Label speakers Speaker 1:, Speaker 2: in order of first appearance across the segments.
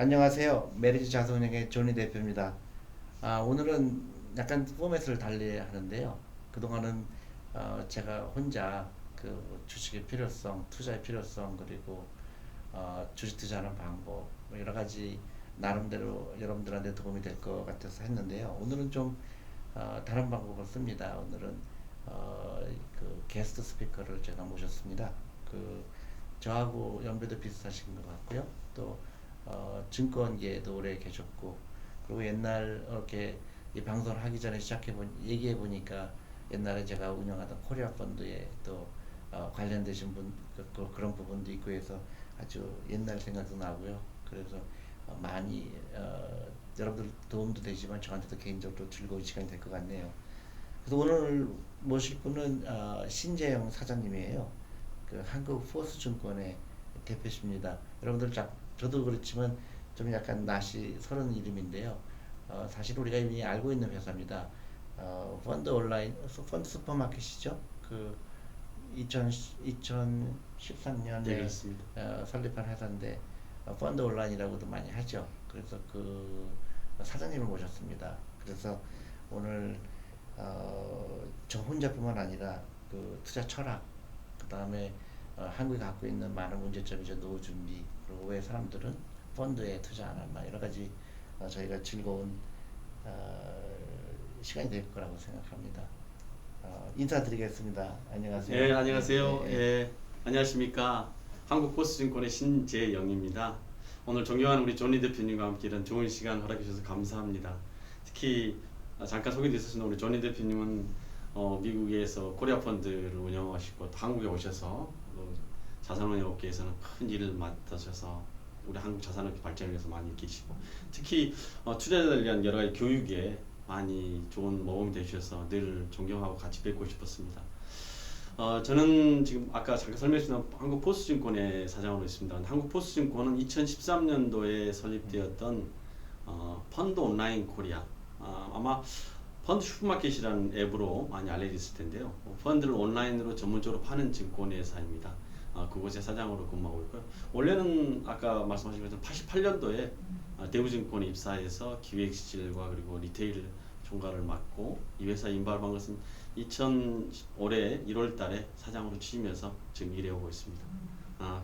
Speaker 1: 안녕하세요. 메리츠 자산운용의 조니 대표입니다. 오늘은 약간 포맷을 달리 하는데요. 그동안은 제가 혼자 그 주식의 필요성, 투자의 필요성, 그리고 주식 투자하는 방법, 뭐 여러 가지 나름대로 여러분들한테 도움이 될 것 같아서 했는데요. 오늘은 좀 다른 방법을 씁니다. 오늘은 그 게스트 스피커를 제가 모셨습니다. 그 저하고 연배도 비슷하신 것 같고요. 또 증권계에도 오래 계셨고, 그리고 옛날 이렇게 이 방송을 하기 전에 얘기해 보니까 옛날에 제가 운영하던 코리아 펀드에 또 관련되신 그런 부분도 있고 해서 아주 옛날 생각도 나고요. 그래서 많이 여러분들 도움도 되지만 저한테도 개인적으로 즐거운 시간이 될 것 같네요. 그래서 오늘 모실 분은 신재영 사장님이에요. 그 한국 포스증권의 대표십니다. 여러분들 저도 그렇지만 좀 약간 낯이 서른 이름인데요. 사실 우리가 이미 알고 있는 회사입니다. 펀드 온라인, 펀드 슈퍼마켓이죠. 그 2013년에
Speaker 2: 네, 그렇습니다.
Speaker 1: 설립한 회사인데 펀드 온라인이라고도 많이 하죠. 그래서 그 사장님을 모셨습니다. 그래서 오늘 저 혼자뿐만 아니라 그 투자 철학, 그 다음에 한국이 갖고 있는 많은 문제점이죠. 노후 준비, 그리고 왜 사람들은 펀드에 투자 안 하나, 여러 가지 저희가 즐거운 시간이 될 거라고 생각합니다. 인사드리겠습니다. 안녕하세요.
Speaker 2: 예, 안녕하세요.
Speaker 1: 네,
Speaker 2: 예, 안녕하십니까. 한국포스증권의 신재영입니다. 오늘 존경하는 우리 존리 대표님과 함께 이런 좋은 시간 허락해 주셔서 감사합니다. 특히 잠깐 소개해 주셨던 우리 존리 대표님은 미국에서 코리아 펀드를 운영하시고 또 한국에 오셔서 자산운용 업계에서는 큰 일을 맡으셔서 우리 한국 자산업계 발전을 위해서 많이 계시고, 특히 투자자들에 대한 여러 가지 교육에 많이 좋은 모범이 되셔서 늘 존경하고 같이 뵙고 싶었습니다. 저는 지금 아까 잠깐 설명했지만 한국포스증권의 사장으로 있습니다. 한국포스증권은 2013년도에 설립되었던 펀드 온라인 코리아, 아마 펀드 슈퍼마켓이라는 앱으로 많이 알려졌을 텐데요. 펀드를 온라인으로 전문적으로 파는 증권회사입니다. 그곳의 사장으로 근무하고 있고요. 원래는 아까 말씀하신 것처럼 88년도에 대우증권에 입사해서 기획실과 그리고 리테일 총괄을 맡고 이 회사 인발한 것은 올해 1월 달에 사장으로 취임해서 지금 일해오고 있습니다.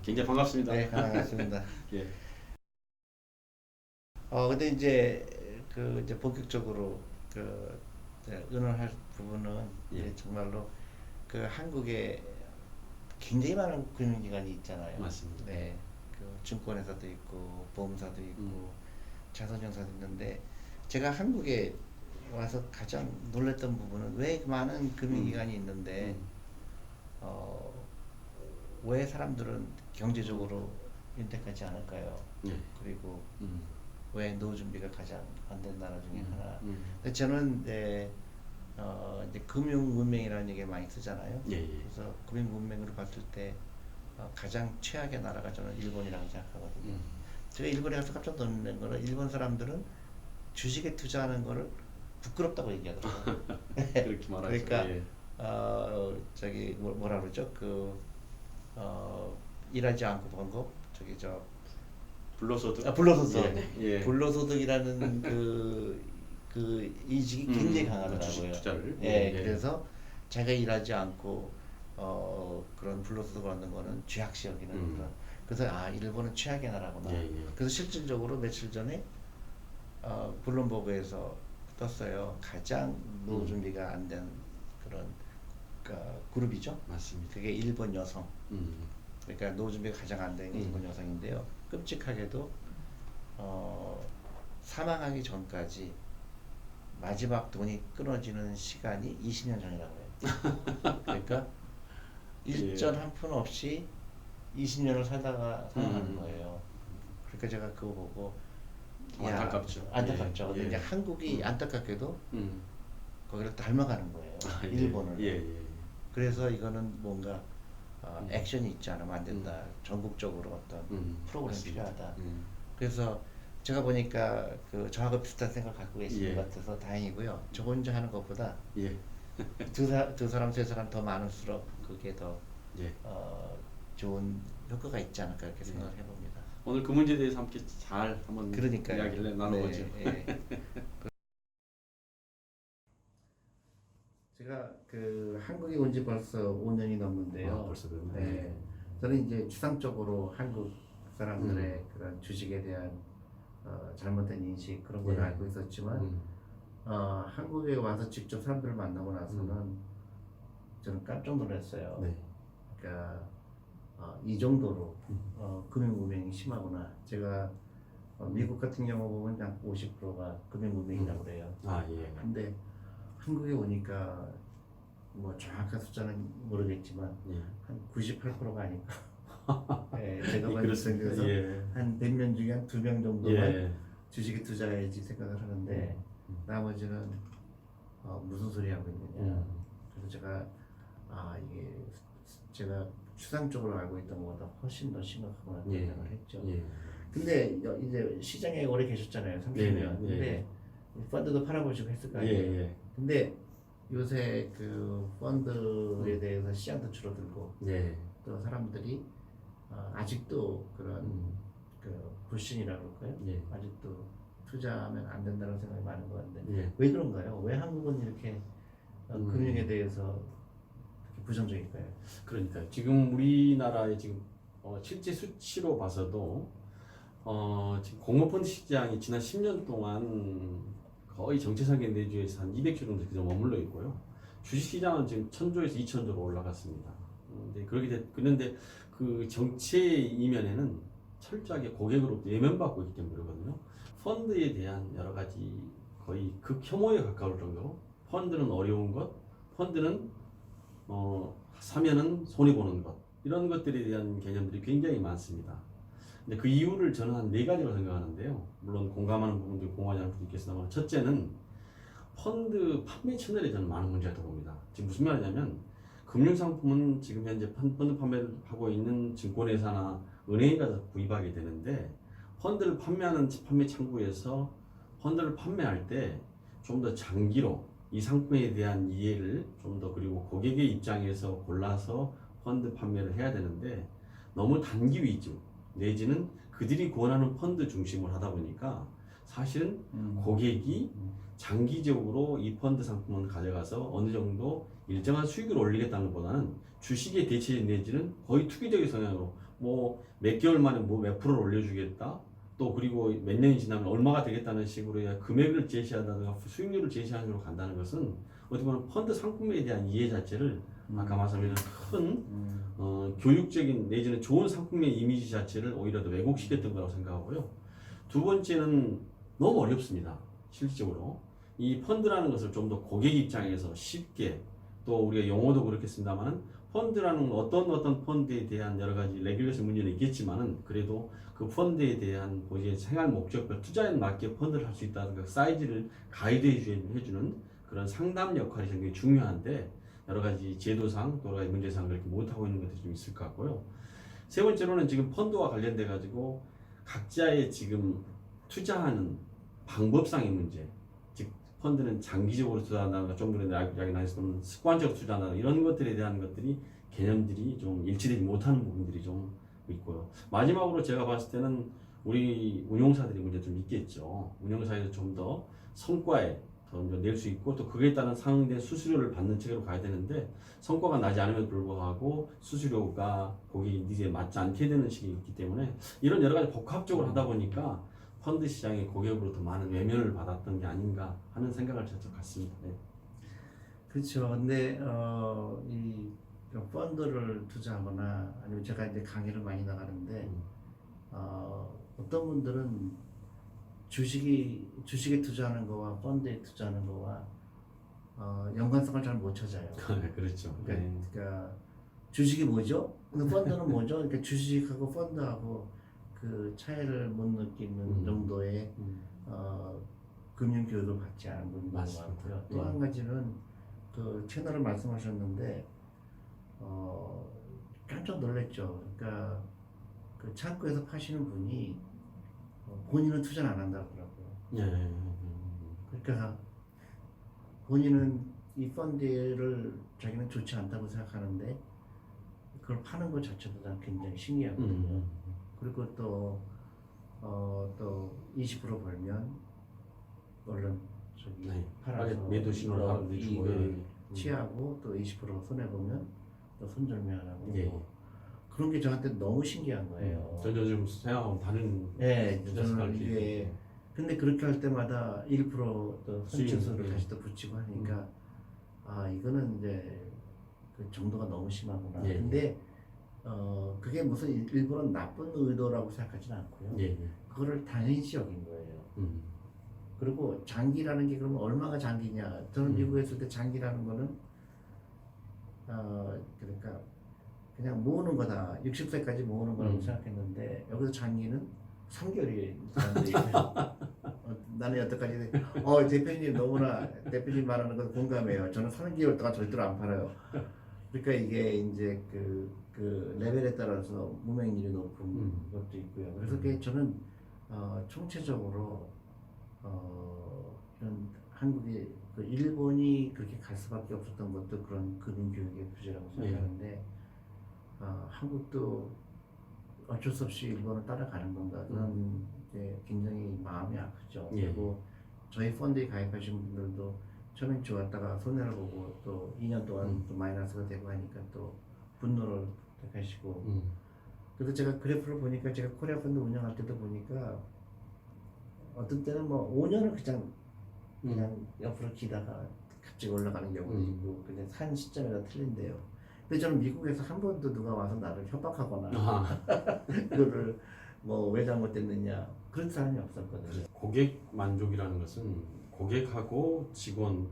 Speaker 2: 굉장히 반갑습니다.
Speaker 1: 네, 반갑습니다.
Speaker 2: 예.
Speaker 1: 근데 이제 그 이제 본격적으로 그 의논할 부분은
Speaker 2: 예.
Speaker 1: 이제 정말로 그 한국에 굉장히 많은 금융기관이 있잖아요.
Speaker 2: 맞습니다.
Speaker 1: 네, 그 증권회사도 있고 보험사도 있고 자산형사도 있는데 제가 한국에 와서 가장 놀랐던 부분은 왜 많은 금융기관이 있는데 어, 왜 사람들은 경제적으로 윤택하지 않을까요?
Speaker 2: 예.
Speaker 1: 그리고
Speaker 2: 음.
Speaker 1: 왜 노후 준비가 가장 안 된 나라 중에 하나. 근데
Speaker 2: 음.
Speaker 1: 저는 이제 금융 문명이라는 얘기 많이 쓰잖아요.
Speaker 2: 예, 예.
Speaker 1: 그래서 금융 문명으로 봤을 때 가장 최악의 나라가 저는 일본이라고 생각하거든요. 제가 일본에 가서 깜짝 놀란 거는 일본 사람들은 주식에 투자하는 거를 부끄럽다고 얘기하더라고요.
Speaker 2: 그렇게 말하죠.
Speaker 1: 그러니까
Speaker 2: 예.
Speaker 1: 저기 뭐라 그러죠? 일하지 않고 번 거, 저기
Speaker 2: 불로소득.
Speaker 1: 불로소득.
Speaker 2: 예. 예.
Speaker 1: 불로소득이라는 그 인식이 굉장히 강하더라고요.
Speaker 2: 주식 투자를.
Speaker 1: 예,
Speaker 2: 예.
Speaker 1: 그래서 자기가 일하지 않고 그런 불로소득을 얻는 거는 죄악시 여기는 그런. 그래서 일본은 최악의 나라구나.
Speaker 2: 예, 예.
Speaker 1: 그래서 실질적으로 며칠 전에 블룸버그에서 떴어요. 가장 노후 준비가 안 된 그런 그룹이죠.
Speaker 2: 맞습니다.
Speaker 1: 그게 일본 여성.
Speaker 2: 음.
Speaker 1: 그러니까 노후 준비가 가장 안 된 게 일본 여성인데요. 끔찍하게도 사망하기 전까지 마지막 돈이 끊어지는 시간이 20년 전이라고 해요. 그러니까 일전 한 푼 없이 20년을 살다가 사망하는 거예요. 그러니까 제가 그거 보고
Speaker 2: 안타깝죠.
Speaker 1: 안타깝죠.
Speaker 2: 예.
Speaker 1: 근데
Speaker 2: 예.
Speaker 1: 이제 한국이 안타깝게도
Speaker 2: 음.
Speaker 1: 거기를 닮아가는 거예요.
Speaker 2: 예.
Speaker 1: 일본을.
Speaker 2: 예, 예.
Speaker 1: 그래서 이거는 뭔가 액션이 있지 않으면 안 된다. 전국적으로 어떤 프로그램이
Speaker 2: 맞습니다.
Speaker 1: 필요하다. 그래서 제가 보니까 저하고 비슷한 생각 갖고 계시는 것 같아서 다행이고요. 저 혼자 하는 것보다
Speaker 2: 예.
Speaker 1: 두 사람 세 사람 더 많을수록 그게 더
Speaker 2: 예.
Speaker 1: 좋은 효과가 있지 않을까 이렇게 생각을 해봅니다.
Speaker 2: 오늘 그 문제에 대해서 함께 잘 한번
Speaker 1: 그러니까요.
Speaker 2: 이야기를 나눠보죠.
Speaker 1: 네, 예. 제가 그 한국에 온 지 벌써 5년이 넘는데요.
Speaker 2: 아, 벌써 그렇네.
Speaker 1: 네. 저는 이제 추상적으로 한국 사람들의 그런 주식에 대한 잘못된 인식 그런 걸
Speaker 2: 예.
Speaker 1: 알고 있었지만 한국에 와서 직접 사람들을 만나고 나서는 저는 깜짝 놀랐어요.
Speaker 2: 네.
Speaker 1: 그러니까 이 정도로 금융무명이 심하구나. 제가 미국 같은 경우 보면 약 50%가 금융무명이라고 그래요.
Speaker 2: 아 예.
Speaker 1: 근데 한국에 오니까 뭐 정확한 숫자는 모르겠지만
Speaker 2: 예.
Speaker 1: 한 98%가 아닐까. 예, 제가
Speaker 2: 예,
Speaker 1: 봤을
Speaker 2: 그렇습니다.
Speaker 1: 때에서
Speaker 2: 예.
Speaker 1: 한 100명 중에 한 2명 정도만
Speaker 2: 예.
Speaker 1: 주식에 투자해야지 생각을 하는데 나머지는 무슨 소리 하고 있느냐. 그래서 제가 이게 제가 추상적으로 알고 있던 것보다 훨씬 더 심각하구나
Speaker 2: 예.
Speaker 1: 생각을 했죠.
Speaker 2: 예.
Speaker 1: 근데 이제 시장에 오래 계셨잖아요, 30년.
Speaker 2: 예.
Speaker 1: 근데 펀드도 팔아보시고 했을 거
Speaker 2: 예.
Speaker 1: 아니에요.
Speaker 2: 예.
Speaker 1: 근데 요새 그 펀드에 대해서 시장도 줄어들고
Speaker 2: 예.
Speaker 1: 또 사람들이 아직도 그런 그 불신이라고 그럴까요?
Speaker 2: 예.
Speaker 1: 아직도 투자하면 안 된다는 생각이 많은 것 같은데
Speaker 2: 예.
Speaker 1: 왜 그런가요? 왜 한국은 이렇게 금융에 대해서 그렇게 부정적일까요?
Speaker 2: 그러니까 지금 우리나라의 지금 실제 수치로 봐서도 지금 공모펀드 시장이 지난 10년 동안 거의 정체성의 내주에서 한 200조 정도 그저 머물러 있고요. 주식시장은 지금 1000조에서 2000조로 올라갔습니다. 그런데 그 정체 이면에는 철저하게 고객으로부터 외면받고 있기 때문에 그러거든요. 펀드에 대한 여러 가지 거의 극혐오에 가까울 정도로 펀드는 어려운 것, 펀드는 사면은 손해보는 것, 이런 것들에 대한 개념들이 굉장히 많습니다. 근데 그 이유를 저는 한 4가지로 생각하는데요. 물론 공감하는 부분도 공감하지 않는 부분도 있겠습니다만, 첫째는 펀드 판매 채널에 저는 많은 문제가 있다고 봅니다. 지금 무슨 말이냐면, 금융상품은 지금 현재 펀드 판매를 하고 있는 증권회사나 은행에 가서 구입하게 되는데, 펀드를 판매하는 판매 창구에서 펀드를 판매할 때 좀 더 장기로 이 상품에 대한 이해를 좀 더, 그리고 고객의 입장에서 골라서 펀드 판매를 해야 되는데, 너무 단기 위주 내지는 그들이 권하는 펀드 중심으로 하다 보니까 사실은 고객이 장기적으로 이 펀드 상품을 가져가서 어느 정도 일정한 수익을 올리겠다는 것보다는 주식에 대체 내지는 거의 투기적인 성향으로 뭐 몇 개월 만에 뭐 몇 프로를 올려주겠다, 또 그리고 몇 년이 지나면 얼마가 되겠다는 식으로 금액을 제시한다든가 수익률을 제시하는 식으로 간다는 것은 어떻게 보면 펀드 상품에 대한 이해 자체를 아까 말씀드린 큰 교육적인 내지는 좋은 상품의 이미지 자체를 오히려 더 왜곡시켰던 거라고 생각하고요. 두 번째는 너무 어렵습니다. 실질적으로 이 펀드라는 것을 좀 더 고객 입장에서 쉽게, 또 우리가 용어도 그렇겠습니다만 펀드라는 어떤 펀드에 대한 여러 가지 레귤레이션 문제는 있겠지만은 그래도 그 펀드에 대한 본인의 생활 목적별 투자에 맞게 펀드를 할 수 있다는 그 사이즈를 가이드해 주는 그런 상담 역할이 굉장히 중요한데, 여러 가지 제도상, 여러 가지 문제상 그렇게 못하고 있는 것들이 좀 있을 것 같고요. 세 번째로는 지금 펀드와 관련돼 가지고 각자의 지금 투자하는 방법상의 문제, 즉 펀드는 장기적으로 투자한다는, 좀 전에 이야기 나눴던 습관적으로 투자한다는 이런 것들에 대한 것들이 개념들이 좀 일치되지 못하는 부분들이 좀 있고요. 마지막으로 제가 봤을 때는 우리 운용사들이 문제 좀 있겠죠. 운용사에서 좀 더 성과에 더 낼 수 있고, 또 그에 따른 상응된 수수료를 받는 체계로 가야 되는데, 성과가 나지 않음에도 불구하고 수수료가 고객 니즈에 맞지 않게 되는 식이 있기 때문에 이런 여러 가지 복합적으로 하다 보니까 펀드 시장의 고객으로부터 많은 외면을 받았던 게 아닌가 하는 생각을 저도 갖습니다. 네.
Speaker 1: 그렇죠. 근데 이 펀드를 투자하거나 아니면 제가 이제 강의를 많이 나가는데 어떤 분들은 주식에 투자하는 거와 펀드에 투자하는 거와 연관성을 잘 못 찾아요.
Speaker 2: 그렇죠.
Speaker 1: 그러니까 주식이 뭐죠? 근데 펀드는 뭐죠? 그러니까 주식하고 펀드하고 그 차이를 못 느끼는 정도의 금융 교육을 받지 않은 분들이 많고요. 또 한 가지는 그 채널을 말씀하셨는데 깜짝 놀랐죠. 그러니까 그 창구에서 파시는 분이 본인은 투자를 안 한다고 하더라고요. 그러니까 본인은 이 펀드를 자기는 좋지 않다고 생각하는데 그걸 파는 것 자체도 난 굉장히 신기하거든요. 그리고 또 또 20% 벌면 얼른 저기
Speaker 3: 네.
Speaker 1: 팔아서
Speaker 3: 빨리 매도 신호를 하고 내주고,
Speaker 1: 이익을
Speaker 3: 예.
Speaker 1: 취하고 또 20% 손해 보면 또 손절매하라고
Speaker 3: 예.
Speaker 1: 그런 게 저한테 너무 신기한 거예요.
Speaker 3: 전 요즘 생각하면 다른
Speaker 1: 네,
Speaker 3: 투자
Speaker 1: 저는
Speaker 3: 생각이
Speaker 1: 이게 근데 그렇게 할 때마다 1%또 손치수를
Speaker 3: 수익, 예.
Speaker 1: 다시 또 붙이고 하니까 아 이거는 이제 그 정도가 너무 심하구나.
Speaker 3: 예.
Speaker 1: 근데 그게 무슨 일부러 나쁜 의도라고 생각하지는 않고요.
Speaker 3: 예. 예.
Speaker 1: 그거를 당연시 여긴 거예요.
Speaker 3: 음.
Speaker 1: 그리고 장기라는 게 그러면 얼마가 장기냐? 저는 미국에 있을 때 장기라는 거는 그러니까 그냥 모으는 거다. 60세까지 모으는 거라고 생각했는데 여기서 장기는 3개월이 사람들이 나는 여태까지 대표님 너무나 대표님 말하는 것 공감해요. 저는 3개월 동안 절대로 안 팔아요. 그러니까 이게 이제 그 레벨에 따라서 무명률이 높은 것도 있고요. 그래서 그게 저는 총체적으로 이런 한국이 그 일본이 그렇게 갈 수밖에 없었던 것도 그런 금융교육의 부재라고 생각하는데 한국도 어쩔 수 없이 일본을 따라가는 건가 그런 게 굉장히 마음이 아프죠.
Speaker 3: 예.
Speaker 1: 그리고 저희 펀드에 가입하신 분들도 처음엔 좋았다가 손해를 보고 또 2년 동안 또 마이너스가 되고 하니까 또 분노를 택하시고 그래서 제가 그래프를 보니까 제가 코리아 펀드 운영할 때도 보니까 어떤 때는 뭐 5년을 그냥 옆으로 기다가 갑자기 올라가는 경우도 있고 근데 산 시점이라 틀린데요. 근데 저는 미국에서 한 번도 누가 와서 나를 협박하거나 그거를 뭐 왜 잘못됐느냐 그런 사람이 없었거든요.
Speaker 3: 고객 만족이라는 것은 고객하고 직원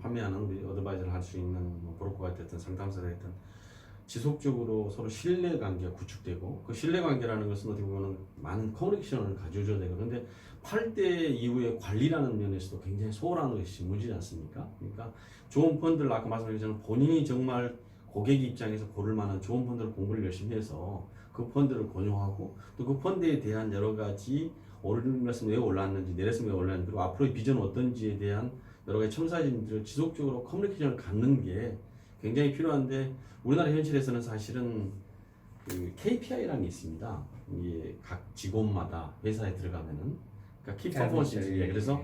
Speaker 3: 판매하는 우리 어드바이저를 할 수 있는 뭐 브로커가 됐든 상담사가 됐든 지속적으로 서로 신뢰 관계가 구축되고 그 신뢰 관계라는 것은 어떻게 보면 많은 커뮤니케이션을 가져줘야 되고 그런데 팔 때 이후에 관리라는 면에서도 굉장히 소홀한 것이 문제지 않습니까? 그러니까 좋은 펀드를 아까 말씀드렸지만 본인이 정말 고객 입장에서 고를 만한 좋은 펀드를 공부를 열심히 해서 그 펀드를 권유하고 또 그 펀드에 대한 여러 가지 오르면서 왜 올랐는지 내렸으면 왜 올랐는지 그리고 앞으로의 비전은 어떤지에 대한 여러 가지 첨사진들을 지속적으로 커뮤니케이션을 갖는 게 굉장히 필요한데 우리나라 현실에서는 사실은 그 KPI라는 게 있습니다. 이게 각 직원마다 회사에 들어가면은 그러니까 키 퍼포먼스 그래서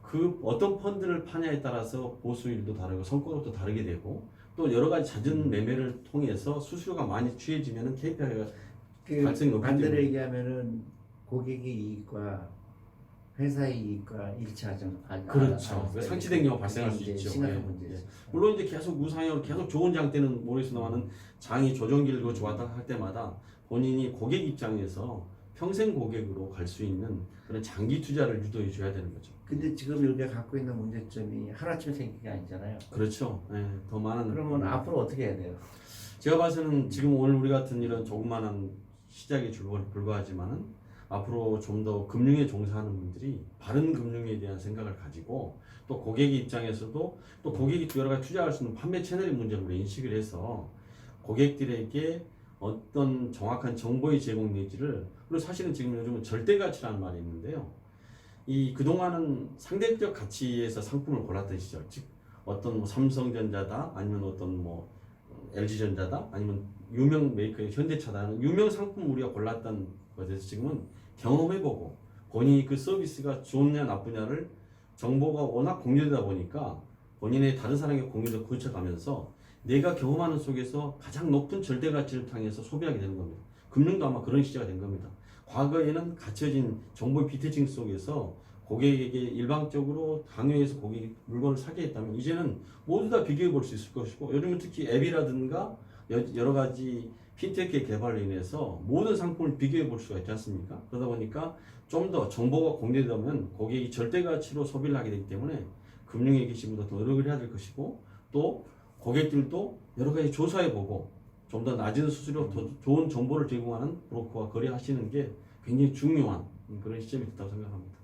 Speaker 3: 그 어떤 펀드를 파냐에 따라서 보수율도 다르고 성과도 다르게 되고 또 여러 가지 잦은 매매를 통해서 수수료가 많이 취해지면은 KPI가 발생이 높기
Speaker 1: 반대로
Speaker 3: 때문에
Speaker 1: 얘기하면은 고객의 이익과 회사의 이익과 일치하지
Speaker 3: 그렇죠. 상치된 경우가 발생할 수 있죠.
Speaker 1: 심각한
Speaker 3: 예.
Speaker 1: 문제죠.
Speaker 3: 물론 이제 계속 우상향으로 계속 좋은 장 때는 모르겠습니다만은 장이 조정기를 좋았다 할 때마다 본인이 고객 입장에서 평생 고객으로 갈 수 있는 그런 장기 투자를 유도해 줘야 되는 거죠.
Speaker 1: 근데 지금 우리가 갖고 있는 문제점이 하루아침에 생긴 게 아니잖아요.
Speaker 3: 그렇죠. 예, 더 많은.
Speaker 1: 그러면 앞으로 어떻게 해야 돼요?
Speaker 3: 제가 봐서는 지금 오늘 우리 같은 이런 조그만한 시작에 불과하지만은 앞으로 좀 더 금융에 종사하는 분들이 바른 금융에 대한 생각을 가지고 또 고객 입장에서도 또 고객이 여러 가지 투자할 수 있는 판매 채널의 문제를 인식을 해서 고객들에게 어떤 정확한 정보의 제공 내지를 그리고 사실은 지금 요즘은 절대 가치라는 말이 있는데요. 이 그동안은 상대적 가치에서 상품을 골랐던 시절, 즉 어떤 뭐 삼성전자다 아니면 어떤 뭐 LG전자다 아니면 유명 메이커의 현대차다 유명 상품 우리가 골랐던 것에서 지금은 경험해보고 본인이 그 서비스가 좋냐 나쁘냐를 정보가 워낙 공유되다 보니까 본인의 다른 사람에게 공유를 거쳐가면서 내가 경험하는 속에서 가장 높은 절대 가치를 향해서 소비하게 되는 겁니다. 금융도 아마 그런 시대가 된 겁니다. 과거에는 갖춰진 정보의 비대칭 속에서 고객에게 일방적으로 강요해서 고객이 물건을 사게 했다면 이제는 모두 다 비교해 볼 수 있을 것이고 요즘은 특히 앱이라든가 여러 가지 핀테크의 개발로 인해서 모든 상품을 비교해 볼 수가 있지 않습니까? 그러다 보니까 좀 더 정보가 공개되면 고객이 절대 가치로 소비를 하게 되기 때문에 금융에 계신 분도 더 노력을 해야 될 것이고 또 고객들도 여러 가지 조사해 보고 좀 더 낮은 수수료 더 좋은 정보를 제공하는 브로커와 거래하시는 게 굉장히 중요한 그런 시점이 됐다고 생각합니다.